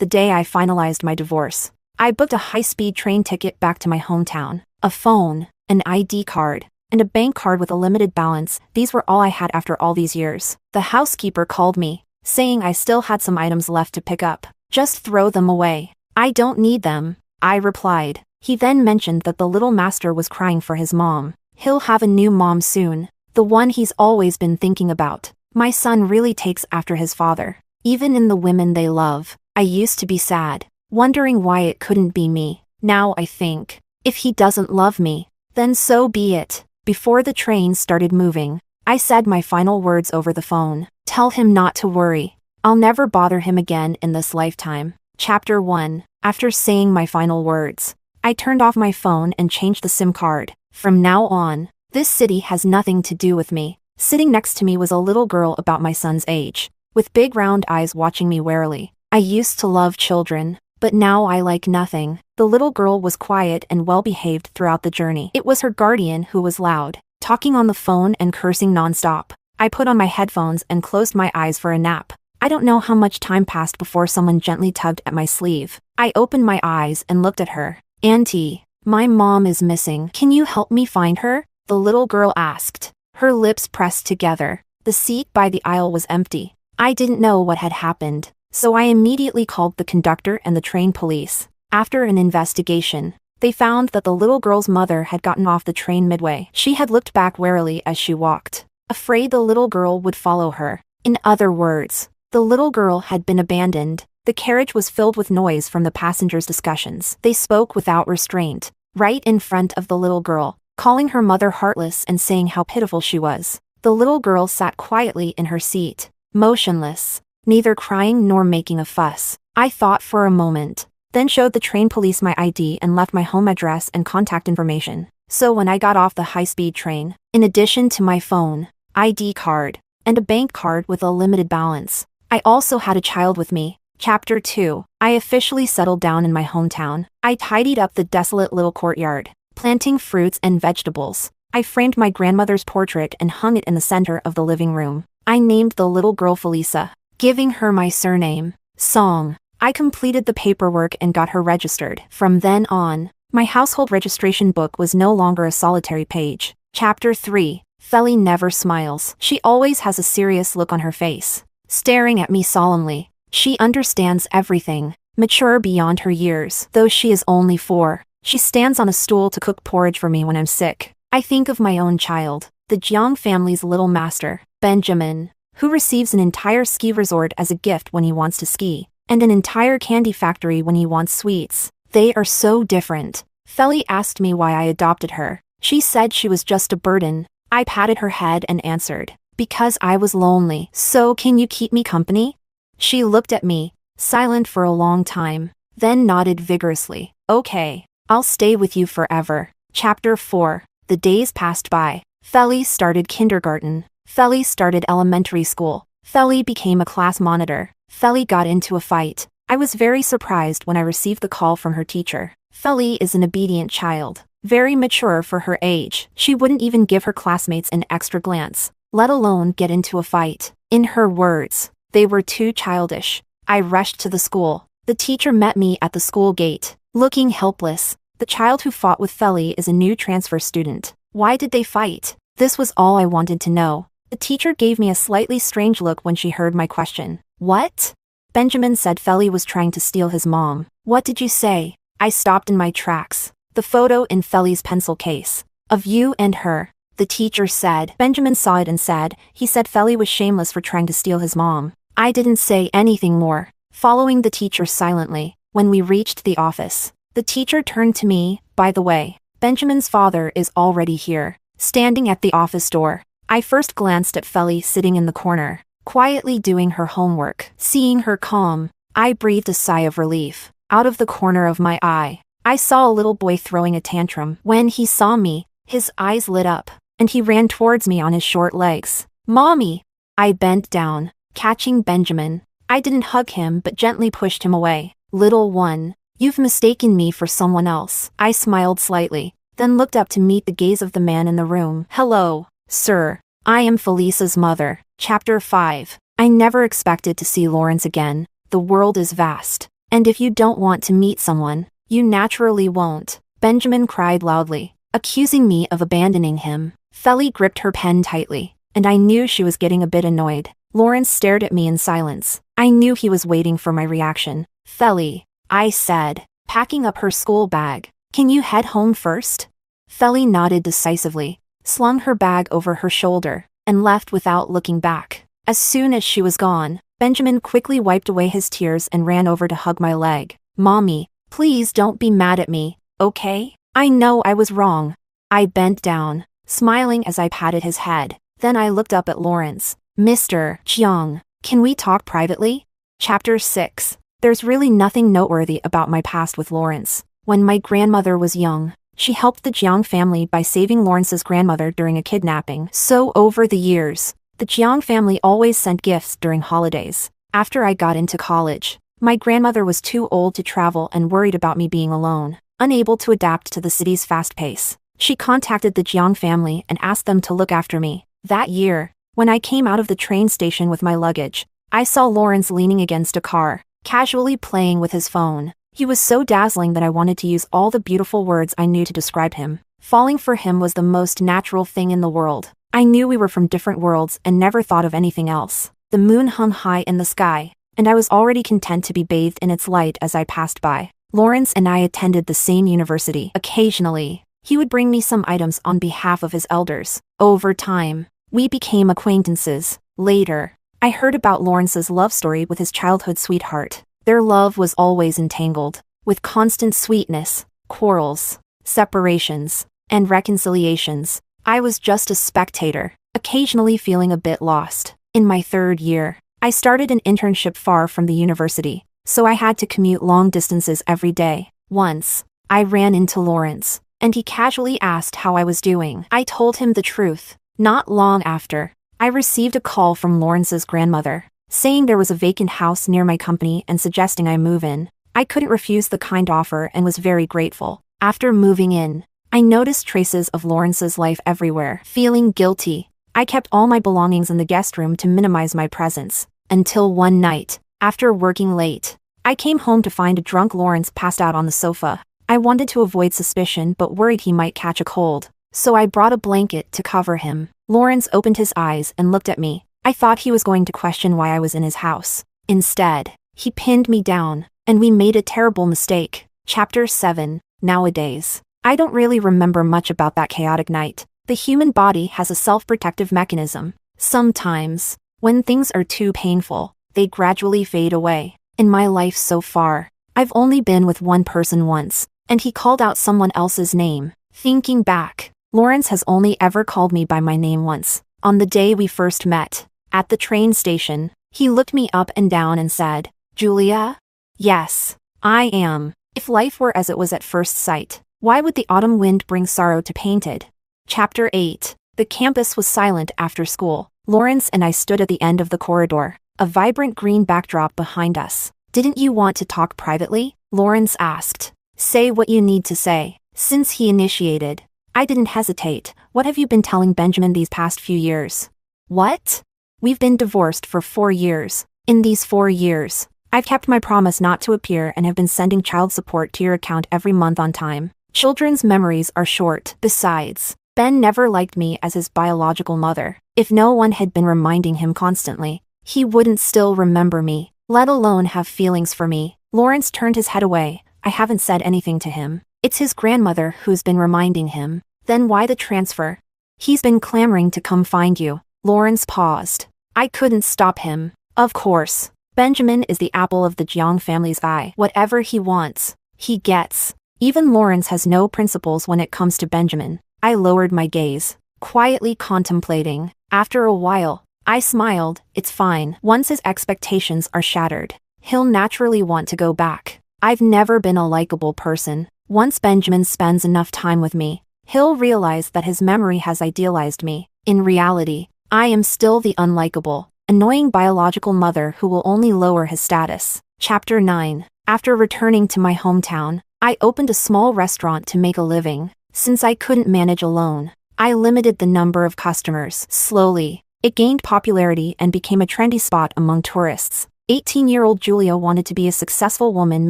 the day I finalized my divorce. I booked a high-speed train ticket back to my hometown, a phone, an ID card, and a bank card with a limited balance. These were all I had after all these years. The housekeeper called me, saying I still had some items left to pick up. Just throw them away. I don't need them, I replied. He then mentioned that the little master was crying for his mom. He'll have a new mom soon, the one he's always been thinking about. My son really takes after his father, even in the women they love. I used to be sad, wondering why it couldn't be me. Now I think, if he doesn't love me, then so be it. Before the train started moving, I said my final words over the phone. Tell him not to worry. I'll never bother him again in this lifetime. Chapter 1. After saying my final words, I turned off my phone and changed the SIM card. From now on, this city has nothing to do with me. Sitting next to me was a little girl about my son's age, with big round eyes watching me warily. I used to love children, but now I like nothing. The little girl was quiet and well-behaved throughout the journey. It was her guardian who was loud, talking on the phone and cursing non-stop. I put on my headphones and closed my eyes for a nap. I don't know how much time passed before someone gently tugged at my sleeve. I opened my eyes and looked at her. Auntie, my mom is missing. Can you help me find her? The little girl asked. Her lips pressed together. The seat by the aisle was empty. I didn't know what had happened, so I immediately called the conductor and the train police. After an investigation, they found that the little girl's mother had gotten off the train midway. She had looked back warily as she walked, afraid the little girl would follow her. In other words, the little girl had been abandoned. The carriage was filled with noise from the passengers' discussions. They spoke without restraint, right in front of the little girl, calling her mother heartless and saying how pitiful she was. The little girl sat quietly in her seat, motionless, neither crying nor making a fuss. I thought for a moment, then showed the train police my ID and left my home address and contact information. So when I got off the high-speed train, in addition to my phone, ID card, and a bank card with a limited balance, I also had a child with me. Chapter 2. I officially settled down in my hometown. I tidied up the desolate little courtyard, planting fruits and vegetables. I framed my grandmother's portrait and hung it in the center of the living room. I named the little girl Felisa, giving her my surname, Song. I completed the paperwork and got her registered. From then on, my household registration book was no longer a solitary page. Chapter 3. Feli never smiles. She always has a serious look on her face, staring at me solemnly. She understands everything, mature beyond her years. Though she is only 4, she stands on a stool to cook porridge for me when I'm sick. I think of my own child, the Jiang family's little master, Benjamin, who receives an entire ski resort as a gift when he wants to ski, and an entire candy factory when he wants sweets. They are so different. Feli asked me why I adopted her. She said she was just a burden. I patted her head and answered, because I was lonely. So can you keep me company? She looked at me, silent for a long time, then nodded vigorously. Okay, I'll stay with you forever. Chapter 4. The days passed by. Feli started kindergarten. Feli started elementary school. Feli became a class monitor. Feli got into a fight. I was very surprised when I received the call from her teacher. Feli is an obedient child, very mature for her age. She wouldn't even give her classmates an extra glance, let alone get into a fight. In her words, they were too childish. I rushed to the school. The teacher met me at the school gate, looking helpless. The child who fought with Feli is a new transfer student. Why did they fight? This was all I wanted to know. The teacher gave me a slightly strange look when she heard my question. What? Benjamin said Feli was trying to steal his mom. What did you say? I stopped in my tracks. The photo in Feli's pencil case, of you and her. The teacher said. Benjamin saw it and said, he said Feli was shameless for trying to steal his mom. I didn't say anything more, following the teacher silently. When we reached the office, the teacher turned to me. By the way, Benjamin's father is already here, standing at the office door. I first glanced at Feli sitting in the corner, quietly doing her homework. Seeing her calm, I breathed a sigh of relief. Out of the corner of my eye, I saw a little boy throwing a tantrum. When he saw me, his eyes lit up, and he ran towards me on his short legs. Mommy! I bent down, catching Benjamin. I didn't hug him but gently pushed him away. Little one, you've mistaken me for someone else. I smiled slightly, then looked up to meet the gaze of the man in the room. Hello, sir. I am Felisa's mother. Chapter 5. I never expected to see Lawrence again. The world is vast, And if you don't want to meet someone, you naturally won't. Benjamin cried loudly, accusing me of abandoning him. Felly gripped her pen tightly, and I knew she was getting a bit annoyed. Lawrence stared at me in silence. I knew he was waiting for my reaction. Felly, I said, packing up her school bag. Can you head home first? Felly nodded decisively, slung her bag over her shoulder, and left without looking back. As soon as she was gone, Benjamin quickly wiped away his tears and ran over to hug my leg. Mommy, please don't be mad at me, okay? I know I was wrong. I bent down, smiling as I patted his head. Then I looked up at Lawrence. Mr. Jiang, can we talk privately? Chapter 6. There's really nothing noteworthy about my past with Lawrence. When my grandmother was young, she helped the Jiang family by saving Lawrence's grandmother during a kidnapping. So over the years, the Jiang family always sent gifts during holidays. After I got into college, my grandmother was too old to travel and worried about me being alone, unable to adapt to the city's fast pace. She contacted the Jiang family and asked them to look after me. That year, when I came out of the train station with my luggage, I saw Lawrence leaning against a car, casually playing with his phone. He was so dazzling that I wanted to use all the beautiful words I knew to describe him. Falling for him was the most natural thing in the world. I knew we were from different worlds and never thought of anything else. The moon hung high in the sky, and I was already content to be bathed in its light as I passed by. Lawrence and I attended the same university. Occasionally, he would bring me some items on behalf of his elders. Over time, we became acquaintances. Later, I heard about Lawrence's love story with his childhood sweetheart. Their love was always entangled, with constant sweetness, quarrels, separations, and reconciliations. I was just a spectator, occasionally feeling a bit lost. In my third year, I started an internship far from the university, so I had to commute long distances every day. Once, I ran into Lawrence, and he casually asked how I was doing. I told him the truth. Not long after, I received a call from Lawrence's grandmother, saying there was a vacant house near my company and suggesting I move in. I couldn't refuse the kind offer and was very grateful. After moving in, I noticed traces of Lawrence's life everywhere. Feeling guilty, I kept all my belongings in the guest room to minimize my presence. Until one night, after working late, I came home to find a drunk Lawrence passed out on the sofa. I wanted to avoid suspicion but worried he might catch a cold, so I brought a blanket to cover him. Lawrence opened his eyes and looked at me. I thought he was going to question why I was in his house. Instead, he pinned me down, and we made a terrible mistake. Chapter 7. Nowadays, I don't really remember much about that chaotic night. The human body has a self-protective mechanism. Sometimes, when things are too painful, they gradually fade away. In my life so far, I've only been with one person once, and he called out someone else's name. Thinking back, Lawrence has only ever called me by my name once. On the day we first met, at the train station, he looked me up and down and said, "Julia?" Yes, I am. If life were as it was at first sight, why would the autumn wind bring sorrow to painted? Chapter 8. The campus was silent after school. Lawrence and I stood at the end of the corridor, a vibrant green backdrop behind us. Didn't you want to talk privately? Lawrence asked. Say what you need to say. Since he initiated, I didn't hesitate. What have you been telling Benjamin these past few years? What? We've been divorced for 4 years. In these 4 years, I've kept my promise not to appear and have been sending child support to your account every month on time. Children's memories are short. Besides, Ben never liked me as his biological mother. If no one had been reminding him constantly, he wouldn't still remember me, let alone have feelings for me. Lawrence turned his head away. I haven't said anything to him. It's his grandmother who's been reminding him. Then why the transfer? He's been clamoring to come find you. Lawrence paused. I couldn't stop him. Of course. Benjamin is the apple of the Jiang family's eye. Whatever he wants, he gets. Even Lawrence has no principles when it comes to Benjamin. I lowered my gaze, quietly contemplating. After a while, I smiled. It's fine. Once his expectations are shattered, he'll naturally want to go back. I've never been a likable person. Once Benjamin spends enough time with me, he'll realize that his memory has idealized me. In reality, I am still the unlikable, annoying biological mother who will only lower his status. Chapter 9. After returning to my hometown, I opened a small restaurant to make a living. Since I couldn't manage alone, I limited the number of customers. Slowly, it gained popularity and became a trendy spot among tourists. 18-year-old Julia wanted to be a successful woman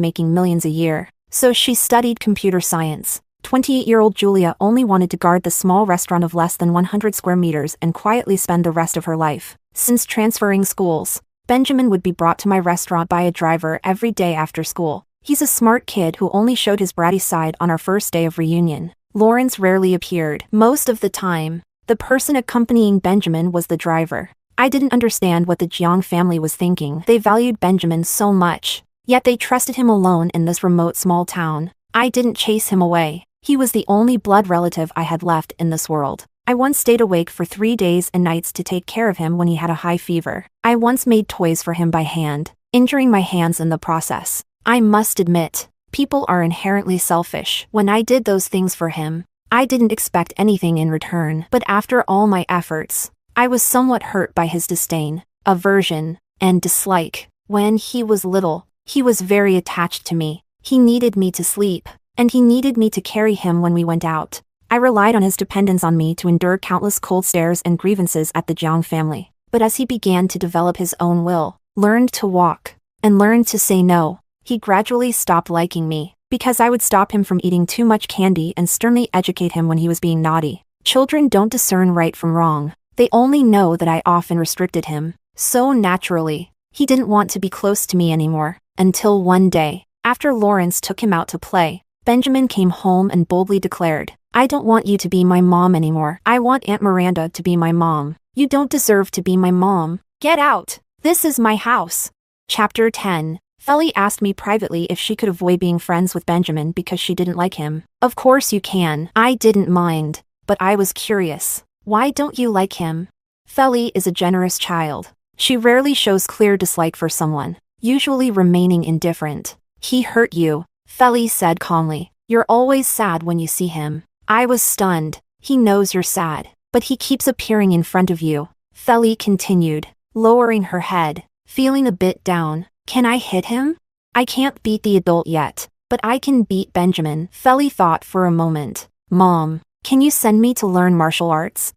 making millions a year, so she studied computer science. 28-year-old Julia only wanted to guard the small restaurant of less than 100 square meters and quietly spend the rest of her life. Since transferring schools, Benjamin would be brought to my restaurant by a driver every day after school. He's a smart kid who only showed his bratty side on our first day of reunion. Lawrence rarely appeared. Most of the time, the person accompanying Benjamin was the driver. I didn't understand what the Jiang family was thinking. They valued Benjamin so much, yet they trusted him alone in this remote small town. I didn't chase him away. He was the only blood relative I had left in this world. I once stayed awake for 3 days and nights to take care of him when he had a high fever. I once made toys for him by hand, injuring my hands in the process. I must admit, people are inherently selfish. When I did those things for him, I didn't expect anything in return. But after all my efforts, I was somewhat hurt by his disdain, aversion, and dislike. When he was little, he was very attached to me. He needed me to sleep, and he needed me to carry him when we went out. I relied on his dependence on me to endure countless cold stares and grievances at the Jiang family. But as he began to develop his own will, learned to walk, and learned to say no, he gradually stopped liking me, because I would stop him from eating too much candy and sternly educate him when he was being naughty. Children don't discern right from wrong. They only know that I often restricted him. So naturally, he didn't want to be close to me anymore, until one day, after Lawrence took him out to play, Benjamin came home and boldly declared, "I don't want you to be my mom anymore. I want Aunt Miranda to be my mom. You don't deserve to be my mom. Get out! This is my house." Chapter 10. Felly asked me privately if she could avoid being friends with Benjamin because she didn't like him. Of course you can. I didn't mind, but I was curious. Why don't you like him? Felly is a generous child. She rarely shows clear dislike for someone, usually remaining indifferent. "He hurt you," Felly said calmly. "You're always sad when you see him." I was stunned. "He knows you're sad, but he keeps appearing in front of you," Felly continued, lowering her head, feeling a bit down. "Can I hit him? I can't beat the adult yet, but I can beat Benjamin." Felly thought for a moment. "Mom, can you send me to learn martial arts?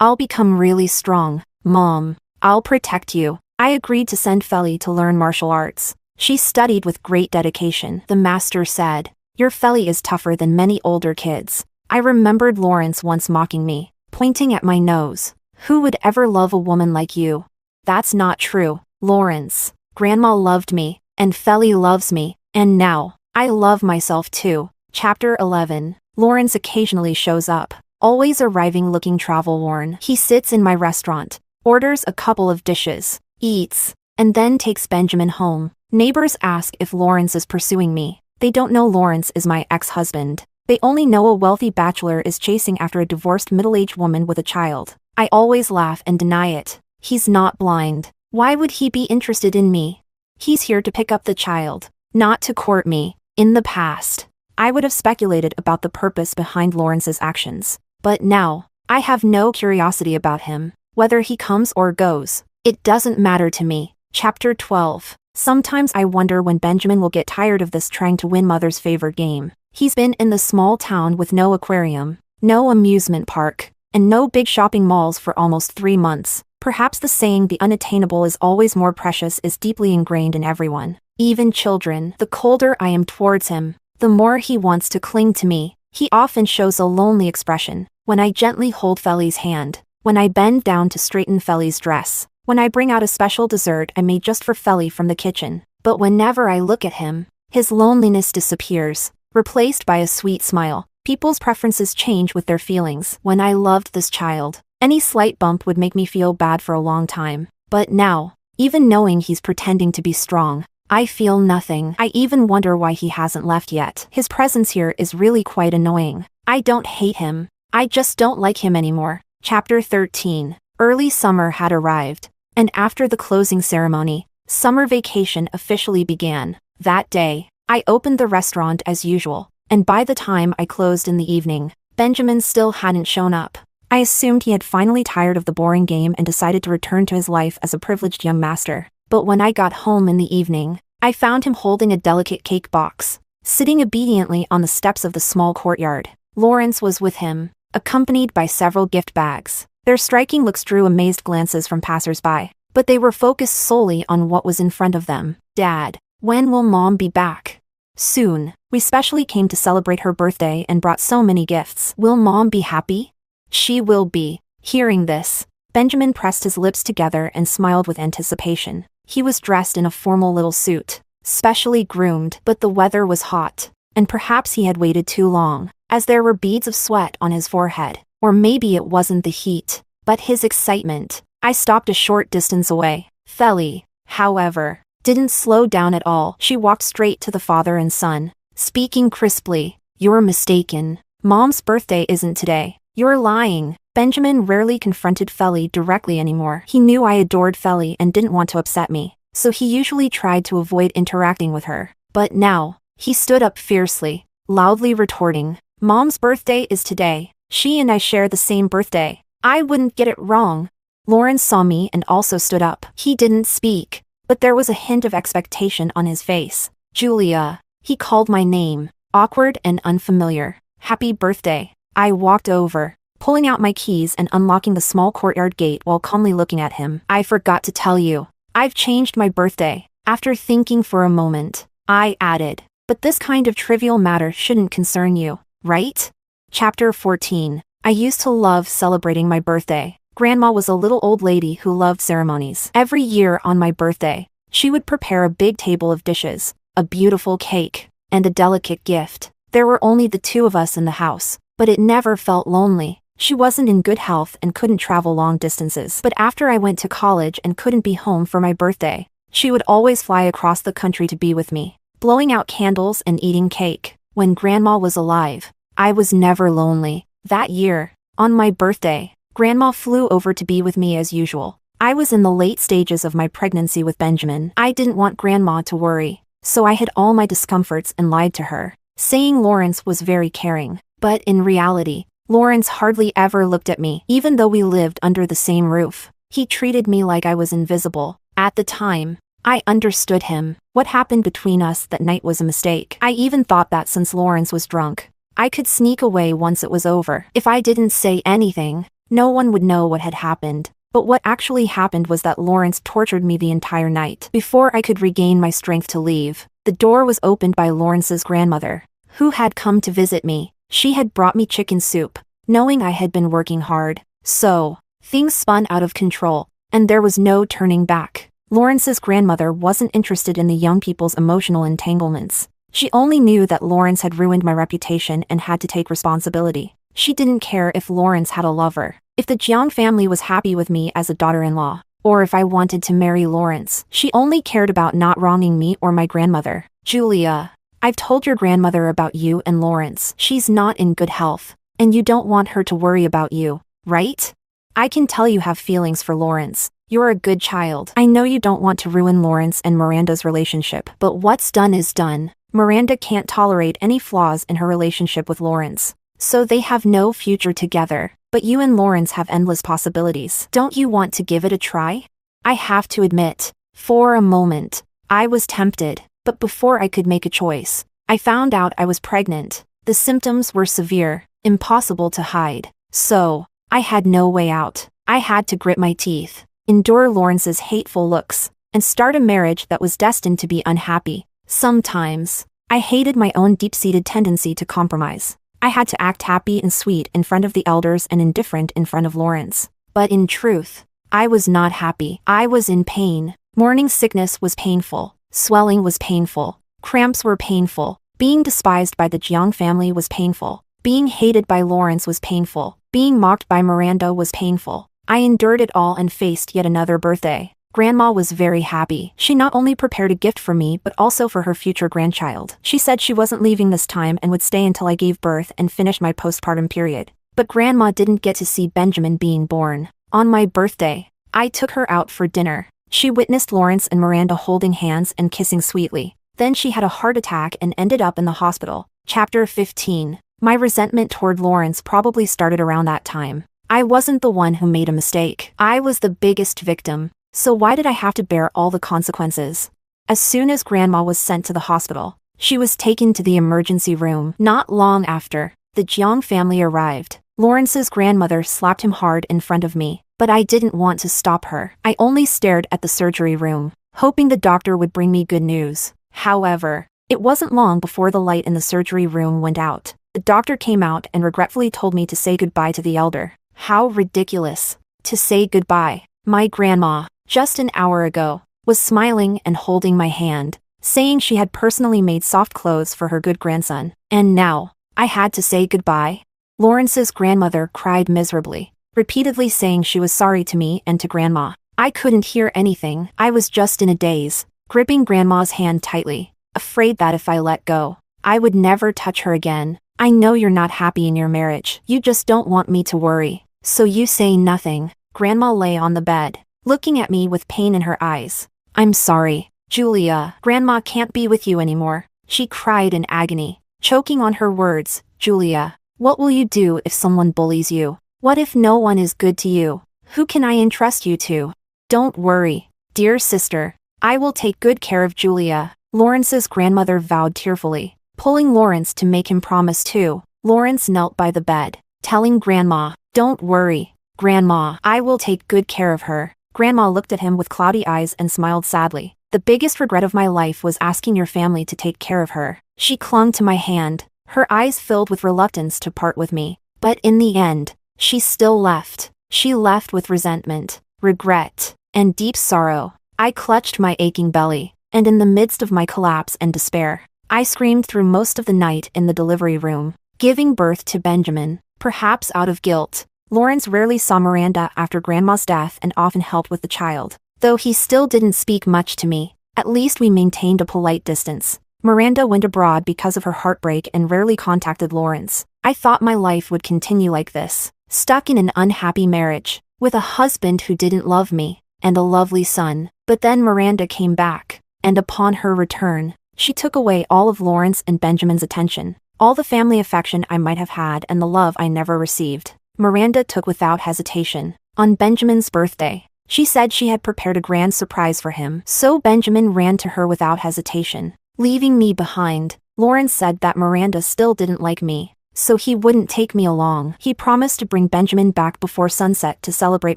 I'll become really strong. Mom, I'll protect you." I agreed to send Felly to learn martial arts. She studied with great dedication. The master said, "Your Felly is tougher than many older kids." I remembered Lawrence once mocking me, pointing at my nose. "Who would ever love a woman like you?" "That's not true, Lawrence. Grandma loved me, and Felly loves me, and now, I love myself too." Chapter 11. Lawrence occasionally shows up, always arriving looking travel-worn. He sits in my restaurant, orders a couple of dishes, eats, and then takes Benjamin home. Neighbors ask if Lawrence is pursuing me. They don't know Lawrence is my ex-husband. They only know a wealthy bachelor is chasing after a divorced middle-aged woman with a child. I always laugh and deny it. He's not blind. Why would he be interested in me? He's here to pick up the child, not to court me. In the past, I would have speculated about the purpose behind Lawrence's actions. But now, I have no curiosity about him. Whether he comes or goes, it doesn't matter to me. Chapter 12. Sometimes I wonder when Benjamin will get tired of this trying to win mother's favorite game. He's been in the small town with no aquarium, no amusement park, and no big shopping malls for almost 3 months. Perhaps the saying "the unattainable is always more precious" is deeply ingrained in everyone, even children. The colder I am towards him, the more he wants to cling to me. He often shows a lonely expression when I gently hold Felly's hand, when I bend down to straighten Felly's dress, when I bring out a special dessert I made just for Felly from the kitchen. But whenever I look at him, his loneliness disappears, replaced by a sweet smile. People's preferences change with their feelings. When I loved this child, any slight bump would make me feel bad for a long time. But now, even knowing he's pretending to be strong, I feel nothing. I even wonder why he hasn't left yet. His presence here is really quite annoying. I don't hate him. I just don't like him anymore. Chapter 13. Early summer had arrived, and after the closing ceremony, summer vacation officially began. That day, I opened the restaurant as usual, and by the time I closed in the evening, Benjamin still hadn't shown up. I assumed he had finally tired of the boring game and decided to return to his life as a privileged young master. But when I got home in the evening, I found him holding a delicate cake box, sitting obediently on the steps of the small courtyard. Lawrence was with him, accompanied by several gift bags. Their striking looks drew amazed glances from passers-by. but they were focused solely on what was in front of them. Dad, when will Mom be back? Soon. We specially came to celebrate her birthday and brought so many gifts. Will Mom be happy? She will be. Hearing this, Benjamin pressed his lips together and smiled with anticipation. He was dressed in a formal little suit, specially groomed, but the weather was hot, and perhaps he had waited too long, as there were beads of sweat on his forehead. Or maybe it wasn't the heat, but his excitement. I stopped a short distance away. Feli, however, didn't slow down at all. She walked straight to the father and son, speaking crisply. You're mistaken. Mom's birthday isn't today. You're lying. Benjamin rarely confronted Feli directly anymore. He knew I adored Feli and didn't want to upset me, so he usually tried to avoid interacting with her. But now, he stood up fiercely, loudly retorting, Mom's birthday is today. She and I share the same birthday. I wouldn't get it wrong. Lawrence saw me and also stood up. He didn't speak, but there was a hint of expectation on his face. Julia. He called my name, awkward and unfamiliar. Happy birthday. I walked over, pulling out my keys and unlocking the small courtyard gate while calmly looking at him. I forgot to tell you. I've changed my birthday. After thinking for a moment, I added, but this kind of trivial matter shouldn't concern you, right? Chapter 14. I used to love celebrating my birthday. Grandma was a little old lady who loved ceremonies. Every year on my birthday, she would prepare a big table of dishes, a beautiful cake, and a delicate gift. There were only the two of us in the house, but it never felt lonely. She wasn't in good health and couldn't travel long distances. But after I went to college and couldn't be home for my birthday, she would always fly across the country to be with me, blowing out candles and eating cake. When Grandma was alive, I was never lonely. That year, on my birthday, Grandma flew over to be with me as usual. I was in the late stages of my pregnancy with Benjamin. I didn't want Grandma to worry, so I hid all my discomforts and lied to her, saying Lawrence was very caring. But in reality, Lawrence hardly ever looked at me, even though we lived under the same roof. He treated me like I was invisible. At the time, I understood him. What happened between us that night was a mistake. I even thought that since Lawrence was drunk, I could sneak away once it was over. If I didn't say anything, no one would know what had happened. But what actually happened was that Lawrence tortured me the entire night. Before I could regain my strength to leave, the door was opened by Lawrence's grandmother, who had come to visit me. She had brought me chicken soup, knowing I had been working hard. So, things spun out of control, and there was no turning back. Lawrence's grandmother wasn't interested in the young people's emotional entanglements. She only knew that Lawrence had ruined my reputation and had to take responsibility. She didn't care if Lawrence had a lover, if the Jiang family was happy with me as a daughter-in-law, or if I wanted to marry Lawrence. She only cared about not wronging me or my grandmother. Julia, I've told your grandmother about you and Lawrence. She's not in good health, and you don't want her to worry about you, right? I can tell you have feelings for Lawrence. You're a good child. I know you don't want to ruin Lawrence and Miranda's relationship, but what's done is done. Miranda can't tolerate any flaws in her relationship with Lawrence, so they have no future together. But you and Lawrence have endless possibilities. Don't you want to give it a try? I have to admit, for a moment, I was tempted, but before I could make a choice, I found out I was pregnant. The symptoms were severe, impossible to hide. So, I had no way out. I had to grit my teeth, endure Lawrence's hateful looks, and start a marriage that was destined to be unhappy. Sometimes, I hated my own deep-seated tendency to compromise. I had to act happy and sweet in front of the elders and indifferent in front of Lawrence. But in truth, I was not happy. I was in pain. Morning sickness was painful. Swelling was painful. Cramps were painful. Being despised by the Jiang family was painful. Being hated by Lawrence was painful. Being mocked by Miranda was painful. I endured it all and faced yet another birthday. Grandma was very happy. She not only prepared a gift for me but also for her future grandchild. She said she wasn't leaving this time and would stay until I gave birth and finished my postpartum period. But Grandma didn't get to see Benjamin being born. On my birthday, I took her out for dinner. She witnessed Lawrence and Miranda holding hands and kissing sweetly. Then she had a heart attack and ended up in the hospital. Chapter 15. My resentment toward Lawrence probably started around that time. I wasn't the one who made a mistake. I was the biggest victim. So why did I have to bear all the consequences? As soon as Grandma was sent to the hospital, she was taken to the emergency room. Not long after, the Jiang family arrived. Lawrence's grandmother slapped him hard in front of me. But I didn't want to stop her. I only stared at the surgery room, hoping the doctor would bring me good news. However, it wasn't long before the light in the surgery room went out. The doctor came out and regretfully told me to say goodbye to the elder. How ridiculous. To say goodbye. My grandma, just an hour ago, was smiling and holding my hand, saying she had personally made soft clothes for her good grandson. And now, I had to say goodbye? Lawrence's grandmother cried miserably, repeatedly saying she was sorry to me and to Grandma. I couldn't hear anything. I was just in a daze, gripping Grandma's hand tightly, afraid that if I let go, I would never touch her again. I know you're not happy in your marriage. You just don't want me to worry. So you say nothing. Grandma lay on the bed, looking at me with pain in her eyes. I'm sorry, Julia. Grandma can't be with you anymore. She cried in agony, choking on her words. Julia, what will you do if someone bullies you? What if no one is good to you? Who can I entrust you to? Don't worry, dear sister. I will take good care of Julia, Lawrence's grandmother vowed tearfully, pulling Lawrence to make him promise too. Lawrence knelt by the bed, telling Grandma, don't worry, Grandma. I will take good care of her. Grandma looked at him with cloudy eyes and smiled sadly. The biggest regret of my life was asking your family to take care of her. She clung to my hand, her eyes filled with reluctance to part with me. But in the end, she still left. She left with resentment, regret, and deep sorrow. I clutched my aching belly, and in the midst of my collapse and despair, I screamed through most of the night in the delivery room, giving birth to Benjamin, perhaps out of guilt. Lawrence rarely saw Miranda after Grandma's death and often helped with the child. Though he still didn't speak much to me, at least we maintained a polite distance. Miranda went abroad because of her heartbreak and rarely contacted Lawrence. I thought my life would continue like this, stuck in an unhappy marriage, with a husband who didn't love me, and a lovely son. But then Miranda came back, and upon her return, she took away all of Lawrence and Benjamin's attention, all the family affection I might have had and the love I never received. Miranda took without hesitation. On Benjamin's birthday, she said she had prepared a grand surprise for him, so Benjamin ran to her without hesitation, leaving me behind. Lawrence said that Miranda still didn't like me, so he wouldn't take me along. He promised to bring Benjamin back before sunset to celebrate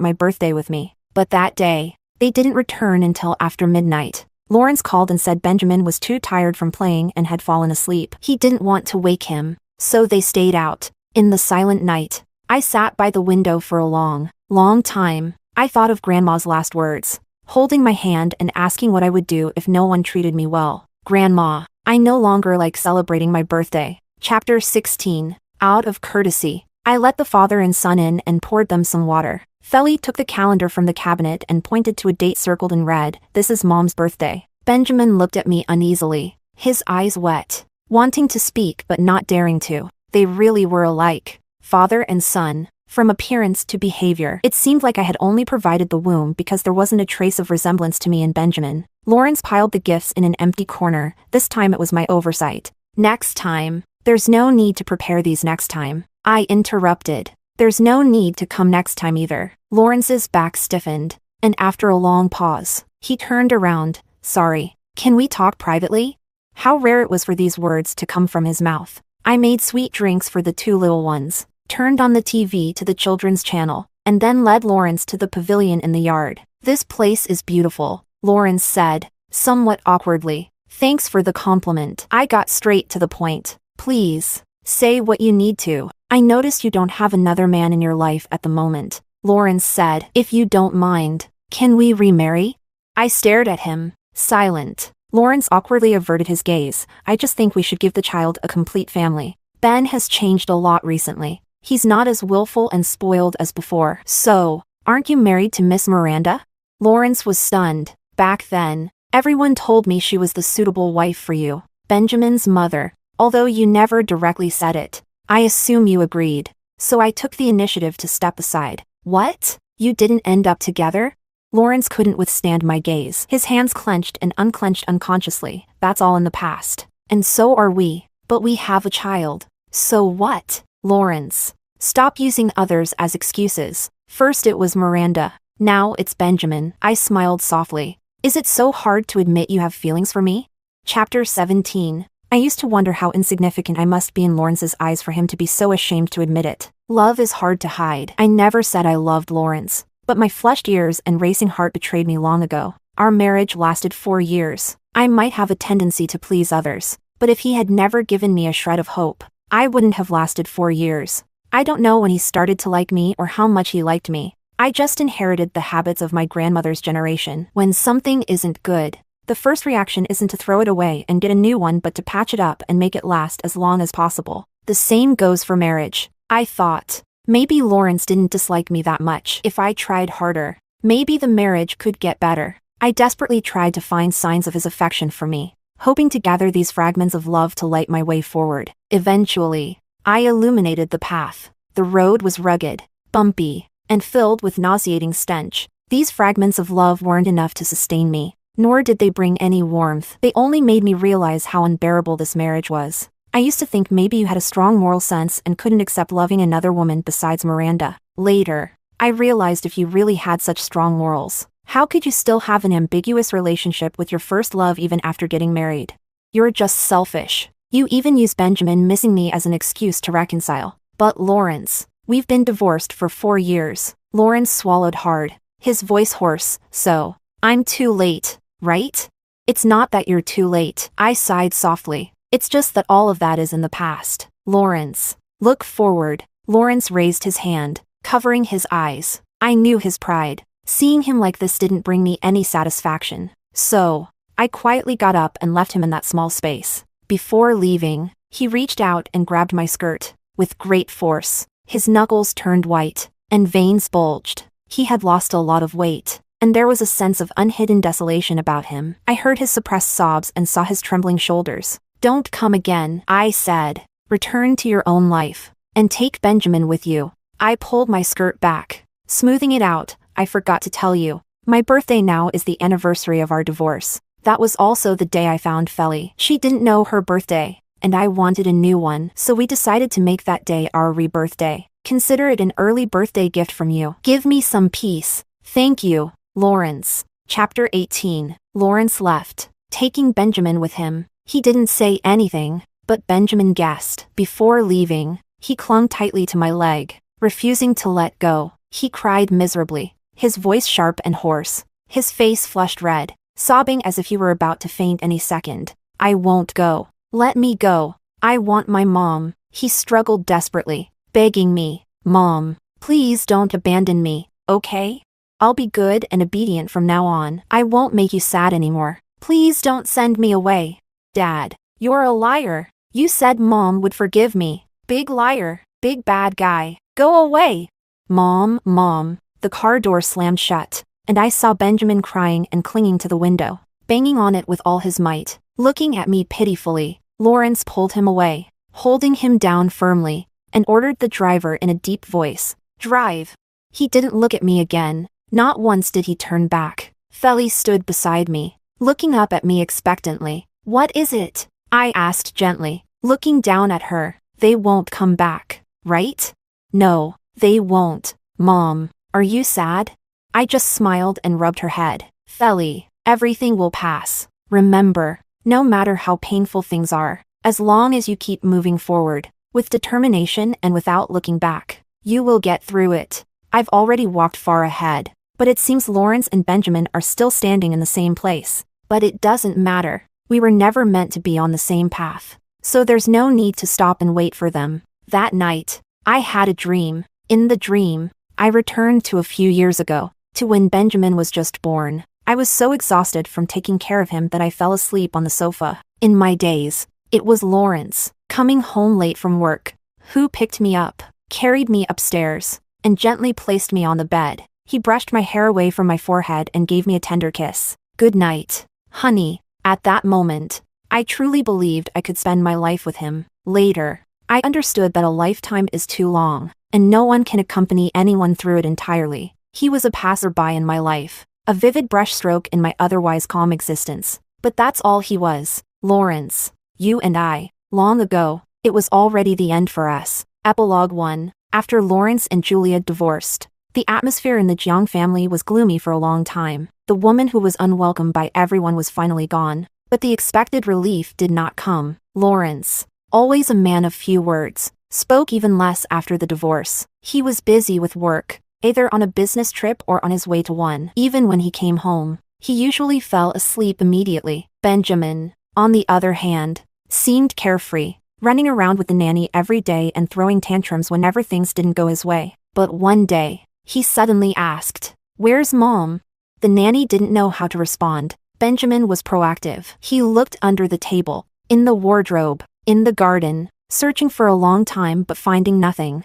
my birthday with me. But that day, they didn't return until after midnight. Lawrence called and said Benjamin was too tired from playing and had fallen asleep. He didn't want to wake him, so they stayed out. In the silent night, I sat by the window for a long time. I thought of Grandma's last words, holding my hand and asking what I would do if no one treated me well. Grandma, I no longer like celebrating my birthday. Chapter 16. Out of courtesy, I let the father and son in and poured them some water. Feli took the calendar from the cabinet and pointed to a date circled in red. This is Mom's birthday. Benjamin looked at me uneasily, his eyes wet, wanting to speak but not daring to. They really were alike, father and son, from appearance to behavior. It seemed like I had only provided the womb because there wasn't a trace of resemblance to me and Benjamin. Lawrence piled the gifts in an empty corner. This time it was my oversight. Next time. There's no need to prepare these next time. I interrupted. There's no need to come next time either. Lawrence's back stiffened, and after a long pause, he turned around. Sorry, can we talk privately? How rare it was for these words to come from his mouth. I made sweet drinks for the two little ones, turned on the TV to the children's channel, and then led Lawrence to the pavilion in the yard. This place is beautiful, Lawrence said, somewhat awkwardly. Thanks for the compliment. I got straight to the point. Please, say what you need to. I noticed you don't have another man in your life at the moment, Lawrence said. If you don't mind, can we remarry? I stared at him, silent. Lawrence awkwardly averted his gaze. I just think we should give the child a complete family. Ben has changed a lot recently. He's not as willful and spoiled as before. So, aren't you married to Miss Miranda? Lawrence was stunned. Back then, everyone told me she was the suitable wife for you, Benjamin's mother. Although you never directly said it, I assume you agreed. So I took the initiative to step aside. What? You didn't end up together? Lawrence couldn't withstand my gaze. His hands clenched and unclenched unconsciously. That's all in the past. And so are we. But we have a child. So what? Lawrence, stop using others as excuses. First it was Miranda. Now it's Benjamin. I smiled softly. Is it so hard to admit you have feelings for me? Chapter 17. I used to wonder how insignificant I must be in Lawrence's eyes for him to be so ashamed to admit it. Love is hard to hide. I never said I loved Lawrence, But my flushed ears and racing heart betrayed me long ago. Our marriage lasted 4 years. I might have a tendency to please others, but if he had never given me a shred of hope, I wouldn't have lasted 4 years. I don't know when he started to like me or how much he liked me. I just inherited the habits of my grandmother's generation. When something isn't good, the first reaction isn't to throw it away and get a new one but to patch it up and make it last as long as possible. The same goes for marriage. I thought, maybe Lawrence didn't dislike me that much. If I tried harder, maybe the marriage could get better. I desperately tried to find signs of his affection for me, hoping to gather these fragments of love to light my way forward. Eventually, I illuminated the path. The road was rugged, bumpy, and filled with nauseating stench. These fragments of love weren't enough to sustain me, nor did they bring any warmth. They only made me realize how unbearable this marriage was. I used to think maybe you had a strong moral sense and couldn't accept loving another woman besides Miranda. Later, I realized if you really had such strong morals, how could you still have an ambiguous relationship with your first love even after getting married? You're just selfish. You even use Benjamin missing me as an excuse to reconcile. But Lawrence, we've been divorced for 4 years. Lawrence swallowed hard, his voice hoarse. So, I'm too late, right? It's not that you're too late. I sighed softly. It's just that all of that is in the past. Lawrence, look forward. Lawrence raised his hand, covering his eyes. I knew his pride. Seeing him like this didn't bring me any satisfaction. So, I quietly got up and left him in that small space. Before leaving, he reached out and grabbed my skirt. With great force, his knuckles turned white, and veins bulged. He had lost a lot of weight, and there was a sense of unhidden desolation about him. I heard his suppressed sobs and saw his trembling shoulders. Don't come again, I said. Return to your own life, and take Benjamin with you. I pulled my skirt back. Smoothing it out, I forgot to tell you. My birthday now is the anniversary of our divorce. That was also the day I found Feli. She didn't know her birthday, and I wanted a new one, so we decided to make that day our rebirth day. Consider it an early birthday gift from you. Give me some peace. Thank you, Lawrence. Chapter 18. Lawrence left, taking Benjamin with him. He didn't say anything, but Benjamin guessed. Before leaving, he clung tightly to my leg, refusing to let go. He cried miserably, his voice sharp and hoarse, his face flushed red, sobbing as if he were about to faint any second. I won't go. Let me go. I want my mom. He struggled desperately, begging me. Mom, please don't abandon me, okay? I'll be good and obedient from now on. I won't make you sad anymore. Please don't send me away. Dad, you're a liar. You said Mom would forgive me. Big liar. Big bad guy. Go away. Mom. The car door slammed shut, and I saw Benjamin crying and clinging to the window, banging on it with all his might. Looking at me pitifully, Lawrence pulled him away, holding him down firmly, and ordered the driver in a deep voice, "Drive." He didn't look at me again. Not once did he turn back. Feli stood beside me, looking up at me expectantly. What is it? I asked gently, looking down at her. They won't come back, right? No, they won't. Mom, are you sad? I just smiled and rubbed her head. Feli, everything will pass. Remember, no matter how painful things are, as long as you keep moving forward, with determination and without looking back, you will get through it. I've already walked far ahead, but it seems Lawrence and Benjamin are still standing in the same place. But it doesn't matter. We were never meant to be on the same path, so there's no need to stop and wait for them. That night, I had a dream. In the dream, I returned to a few years ago, to when Benjamin was just born. I was so exhausted from taking care of him that I fell asleep on the sofa. In my days, it was Lawrence, coming home late from work, who picked me up, carried me upstairs, and gently placed me on the bed. He brushed my hair away from my forehead and gave me a tender kiss. Good night, honey. At that moment, I truly believed I could spend my life with him. Later, I understood that a lifetime is too long, and no one can accompany anyone through it entirely. He was a passerby in my life, a vivid brushstroke in my otherwise calm existence. But that's all he was. Lawrence, you and I, long ago, it was already the end for us. Epilogue 1. After Lawrence and Julia divorced, the atmosphere in the Jiang family was gloomy for a long time. The woman who was unwelcome by everyone was finally gone, but the expected relief did not come. Lawrence, always a man of few words, spoke even less after the divorce. He was busy with work, either on a business trip or on his way to one. Even when he came home, he usually fell asleep immediately. Benjamin, on the other hand, seemed carefree, running around with the nanny every day and throwing tantrums whenever things didn't go his way. But one day, he suddenly asked, "Where's Mom?" The nanny didn't know how to respond. Benjamin was proactive. He looked under the table, in the wardrobe, in the garden, searching for a long time but finding nothing.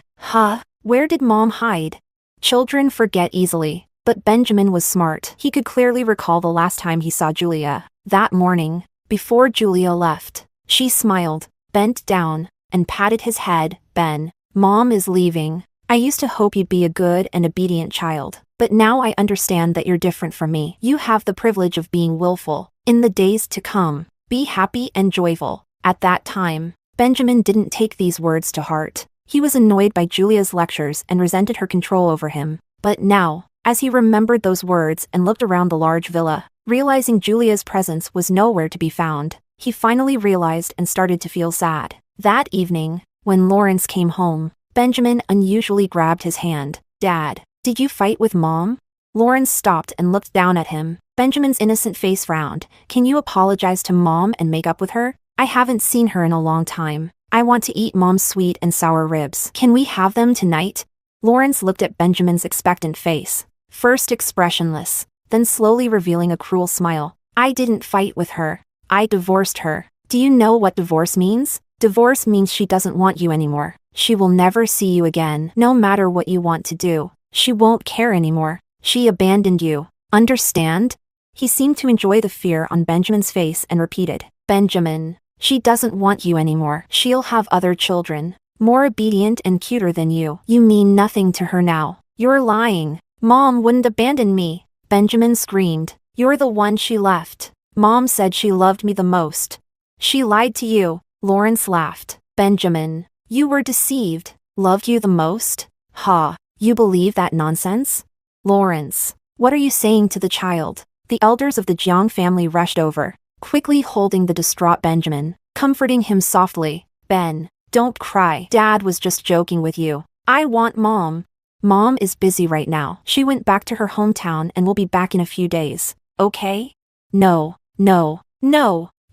Where did Mom hide? Children forget easily, but Benjamin was smart. He could clearly recall the last time he saw Julia. That morning, before Julia left, she smiled, bent down, and patted his head. "Ben, Mom is leaving. I used to hope you'd be a good and obedient child, but now I understand that you're different from me. You have the privilege of being willful. In the days to come, be happy and joyful." At that time, Benjamin didn't take these words to heart. He was annoyed by Julia's lectures and resented her control over him. But now, as he remembered those words and looked around the large villa, realizing Julia's presence was nowhere to be found, he finally realized and started to feel sad. That evening, when Lawrence came home, Benjamin unusually grabbed his hand. "Dad, did you fight with Mom?" Lawrence stopped and looked down at him. Benjamin's innocent face frowned. "Can you apologize to Mom and make up with her? I haven't seen her in a long time. I want to eat Mom's sweet and sour ribs. Can we have them tonight?" Lawrence looked at Benjamin's expectant face, first expressionless, then slowly revealing a cruel smile. "I didn't fight with her. I divorced her. Do you know what divorce means? Divorce means she doesn't want you anymore. She will never see you again. No matter what you want to do, she won't care anymore. She abandoned you. Understand?" He seemed to enjoy the fear on Benjamin's face and repeated, "Benjamin, she doesn't want you anymore. She'll have other children, more obedient and cuter than you. You mean nothing to her now. You're lying. Mom wouldn't abandon me." Benjamin screamed. "You're the one she left. Mom said she loved me the most. She lied to you." Lawrence laughed. "Benjamin, you were deceived. Loved you the most? You believe that nonsense?" "Lawrence, what are you saying to the child?" The elders of the Jiang family rushed over, quickly holding the distraught Benjamin, comforting him softly. "Ben, don't cry. Dad was just joking with you. I want Mom. Mom is busy right now. She went back to her hometown and will be back in a few days. Okay?" No.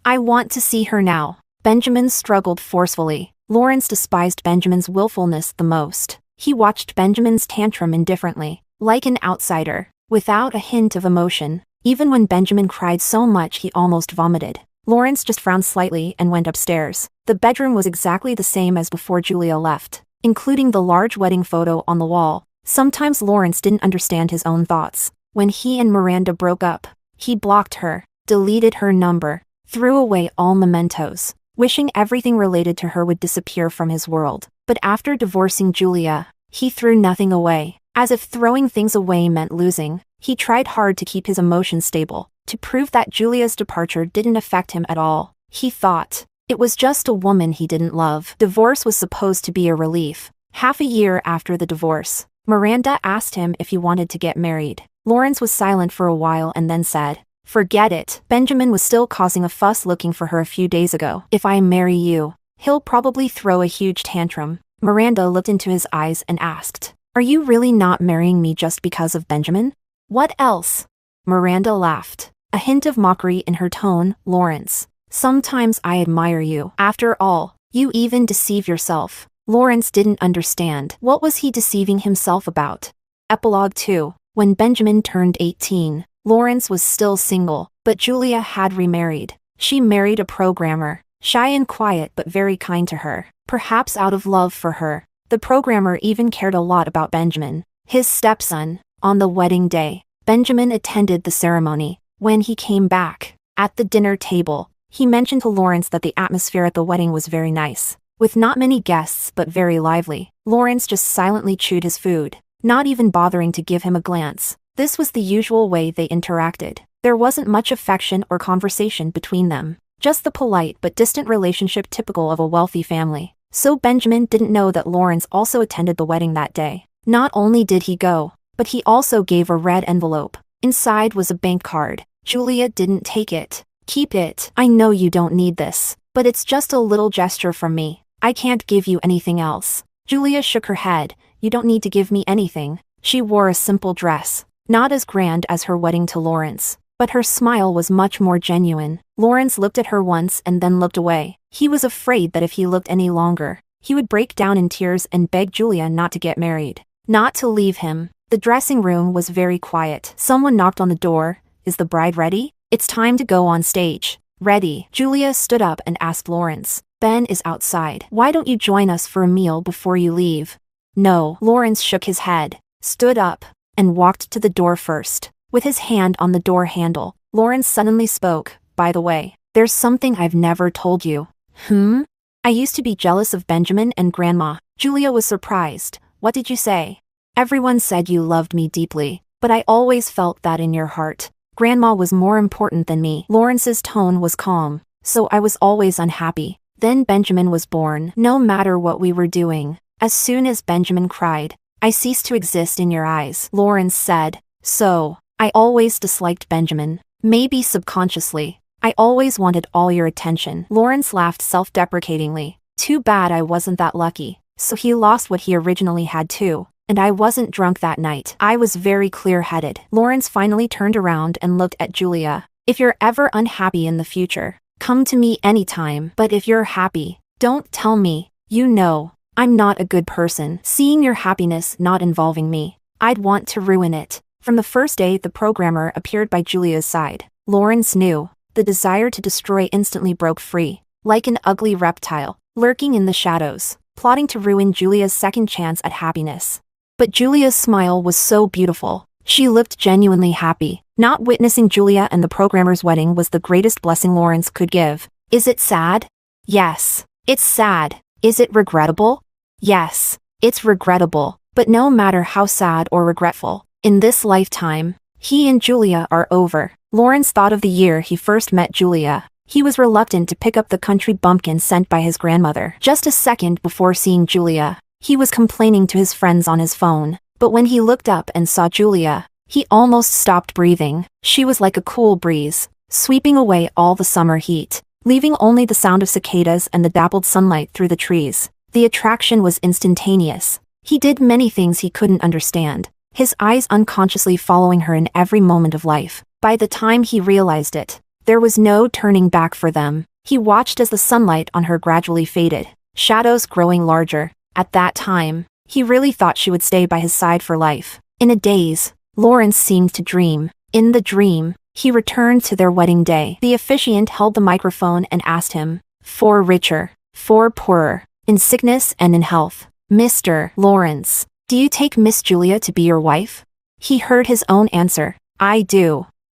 I want to see her now." Benjamin struggled forcefully. Lawrence despised Benjamin's willfulness the most. He watched Benjamin's tantrum indifferently, like an outsider, without a hint of emotion. Even when Benjamin cried so much he almost vomited, Lawrence just frowned slightly and went upstairs. The bedroom was exactly the same as before Julia left, including the large wedding photo on the wall. Sometimes Lawrence didn't understand his own thoughts. When he and Miranda broke up, he blocked her, deleted her number, threw away all mementos, wishing everything related to her would disappear from his world. But after divorcing Julia, he threw nothing away, as if throwing things away meant losing. He tried hard to keep his emotions stable, to prove that Julia's departure didn't affect him at all. He thought it was just a woman he didn't love. Divorce was supposed to be a relief. Half a year after the divorce, Miranda asked him if he wanted to get married. Lawrence was silent for a while and then said, "Forget it. Benjamin was still causing a fuss looking for her a few days ago. If I marry you, he'll probably throw a huge tantrum." Miranda looked into his eyes and asked, "Are you really not marrying me just because of Benjamin? What else?" Miranda laughed, a hint of mockery in her tone. "Lawrence, sometimes I admire you. After all, you even deceive yourself." Lawrence didn't understand. What was he deceiving himself about? Epilogue 2. When Benjamin turned 18, Lawrence was still single, but Julia had remarried. She married a programmer, shy and quiet but very kind to her, perhaps out of love for her. The programmer even cared a lot about Benjamin, his stepson. On the wedding day, Benjamin attended the ceremony. When he came back, at the dinner table, he mentioned to Lawrence that the atmosphere at the wedding was very nice, with not many guests but very lively. Lawrence just silently chewed his food, not even bothering to give him a glance. This was the usual way they interacted. There wasn't much affection or conversation between them, just the polite but distant relationship typical of a wealthy family. So Benjamin didn't know that Lawrence also attended the wedding that day. Not only did he go, but he also gave a red envelope. Inside was a bank card. "Julia didn't take it. Keep it. I know you don't need this, but it's just a little gesture from me. I can't give you anything else." Julia shook her head. "You don't need to give me anything. She wore a simple dress, not as grand as her wedding to Lawrence, but her smile was much more genuine. Lawrence looked at her once and then looked away. He was afraid that if he looked any longer, he would break down in tears and beg Julia not to get married, not to leave him. The dressing room was very quiet. Someone knocked on the door. Is the bride ready? It's time to go on stage. Ready. Julia stood up and asked Lawrence. Ben is outside. Why don't you join us for a meal before you leave? No. Lawrence shook his head, stood up, and walked to the door first. With his hand on the door handle, Lawrence suddenly spoke. By the way, there's something I've never told you. I used to be jealous of Benjamin and Grandma. Julia was surprised. What did you say? Everyone said you loved me deeply, but I always felt that in your heart. Grandma was more important than me. Lawrence's tone was calm, so I was always unhappy. Then Benjamin was born. No matter what we were doing, as soon as Benjamin cried, I ceased to exist in your eyes. Lawrence said, so, I always disliked Benjamin. Maybe subconsciously. I always wanted all your attention. Lawrence laughed self-deprecatingly. Too bad I wasn't that lucky. So he lost what he originally had too. And I wasn't drunk that night. I was very clear-headed. Lawrence finally turned around and looked at Julia. If you're ever unhappy in the future, come to me anytime. But if you're happy, don't tell me. You know, I'm not a good person. Seeing your happiness not involving me, I'd want to ruin it. From the first day the programmer appeared by Julia's side, Lawrence knew. The desire to destroy instantly broke free, like an ugly reptile, lurking in the shadows, plotting to ruin Julia's second chance at happiness. But Julia's smile was so beautiful. She looked genuinely happy. Not witnessing Julia and the programmer's wedding was the greatest blessing Lawrence could give. Is it sad? Yes, it's sad. Is it regrettable? Yes, it's regrettable. But no matter how sad or regretful, in this lifetime, he and Julia are over. Lawrence thought of the year he first met Julia. He was reluctant to pick up the country bumpkin sent by his grandmother. Just a second before seeing Julia, he was complaining to his friends on his phone. But when he looked up and saw Julia, he almost stopped breathing. She was like a cool breeze, sweeping away all the summer heat, leaving only the sound of cicadas and the dappled sunlight through the trees. The attraction was instantaneous. He did many things he couldn't understand, his eyes unconsciously following her in every moment of life. By the time he realized it, there was no turning back for them. He watched as the sunlight on her gradually faded, shadows growing larger. At that time, he really thought she would stay by his side for life. In a daze, Lawrence seemed to dream. In the dream, he returned to their wedding day. The officiant held the microphone and asked him, "For richer, for poorer, in sickness and in health, Mr. Lawrence, do you take Miss Julia to be your wife?" He heard his own answer. "I do."